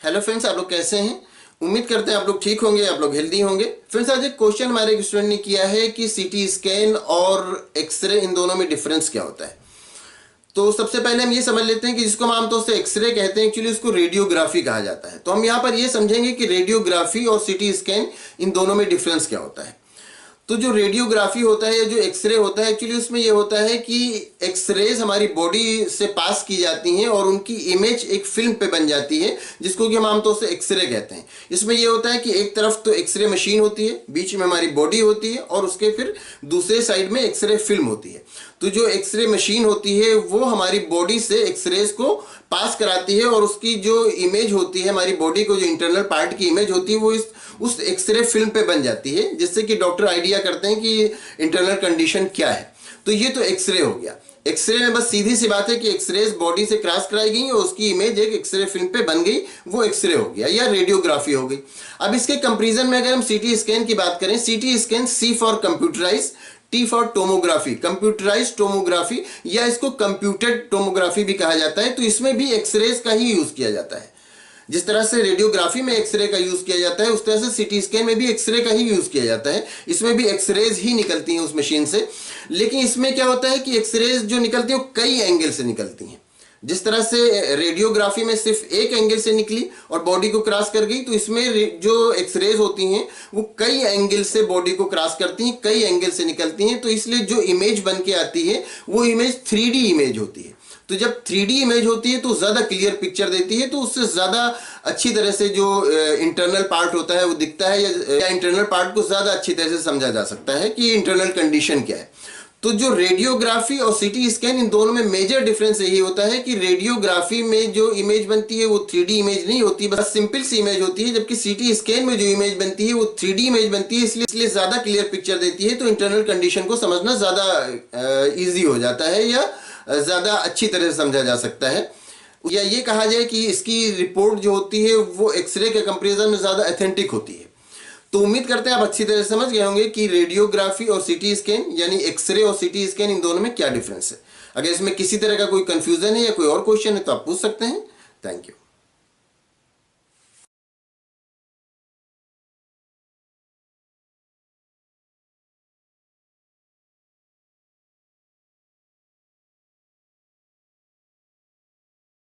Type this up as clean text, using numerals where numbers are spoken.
Hello friends, आप लोग कैसे हैं? उम्मीद करते हैं आप लोग ठीक होंगे, आप लोग हेल्दी होंगे। फ्रेंड्स, आज एक क्वेश्चन हमारे एक स्टूडेंट ने किया है कि सीटी स्कैन और एक्सरे इन दोनों में डिफरेंस क्या होता है। तो सबसे पहले हम ये समझ लेते हैं कि जिसको हम आमतौर से एक्सरे कहते हैं, एक्चुअली उसको रेडियोग्राफी कहा जाता है। तो हम यहाँ पर ये समझेंगे कि रेडियोग्राफी और सीटी स्कैन इन दोनों में डिफरेंस क्या होता है। तो जो रेडियोग्राफी होता है या जो एक्सरे होता है, एक्चुअली उसमें ये होता है कि एक्सरेज हमारी बॉडी से पास की जाती हैं और उनकी इमेज एक फिल्म पे बन जाती है, जिसको कि हम आमतौर से एक्सरे कहते हैं। इसमें ये होता है कि एक तरफ तो एक्सरे मशीन होती है, बीच में हमारी बॉडी होती है और उसके फिर दूसरे साइड में एक्सरे फिल्म होती है। तो जो एक्सरे मशीन होती है वो हमारी बॉडी से एक्सरेज को पास कराती है और उसकी जो इमेज होती है, हमारी बॉडी को जो इंटरनल पार्ट की इमेज होती है, वो उस एक्सरे फिल्म पे बन जाती है, जिससे कि डॉक्टर आइडिया करते हैं कि इंटरनल कंडीशन क्या है। तो ये तो एक्सरे हो गया। एक्सरे में बस सीधी सी बात है कि एक्सरेज बॉडी से क्रॉस कराई गई और उसकी इमेज एक एक्सरे फिल्म पे बन गई, वो एक्सरे हो गया या रेडियोग्राफी हो गई। अब इसके कंपैरिजन में अगर हम सीटी स्कैन की बात करें, CT scan C for computerize, T for tomography, computerize tomography या इसको कंप्यूटेड टोमोग्राफी भी कहा जाता है। तो इसमें भी एक्सरेज का ही यूज किया जाता है। जिस तरह से रेडियोग्राफी में एक्सरे का यूज किया जाता है, उस तरह से सीटी स्कैन में भी एक्सरे का ही यूज किया जाता है। इसमें भी एक्सरेज ही निकलती हैं उस मशीन से। लेकिन इसमें क्या होता है कि एक्सरेज जो निकलती हैं वो कई एंगल से निकलती हैं। जिस तरह से रेडियोग्राफी में सिर्फ एक एंगल से निकली और बॉडी को क्रॉस कर गई, तो इसमें जो एक्सरेज होती हैं वो कई एंगल से बॉडी को क्रॉस करती हैं, कई एंगल से निकलती हैं। तो इसलिए जो इमेज बन के आती है वो इमेज 3D इमेज होती है। तो जब 3D इमेज होती है तो ज़्यादा क्लियर पिक्चर देती है, तो उससे ज़्यादा अच्छी तरह से जो इंटरनल पार्ट होता है वो दिखता है, या इंटरनल पार्ट को ज़्यादा अच्छी तरह से समझा जा सकता है कि इंटरनल कंडीशन क्या है। तो जो रेडियोग्राफी और सीटी स्कैन, इन दोनों में मेजर डिफरेंस यही होता है कि रेडियोग्राफी में जो इमेज बनती है वो 3D इमेज नहीं होती, बस सिंपल सी इमेज होती है। जबकि सीटी स्कैन में जो इमेज बनती है वो 3D इमेज बनती है, इसलिए ज़्यादा क्लियर पिक्चर देती है। तो इंटरनल कंडीशन को समझना ज़्यादा ईजी हो जाता है या ज़्यादा अच्छी तरह से समझा जा सकता है। या ये कहा जाए कि इसकी रिपोर्ट जो होती है वो एक्सरे के कंपैरिजन में ज़्यादा ऑथेंटिक होती है। तो उम्मीद करते हैं आप अच्छी तरह से समझ गए होंगे कि रेडियोग्राफी और सीटी स्कैन यानी एक्सरे और सीटी स्कैन, इन दोनों में क्या डिफरेंस है। अगर इसमें किसी तरह का कोई कंफ्यूजन है या कोई और क्वेश्चन है तो आप पूछ सकते हैं। Thank you.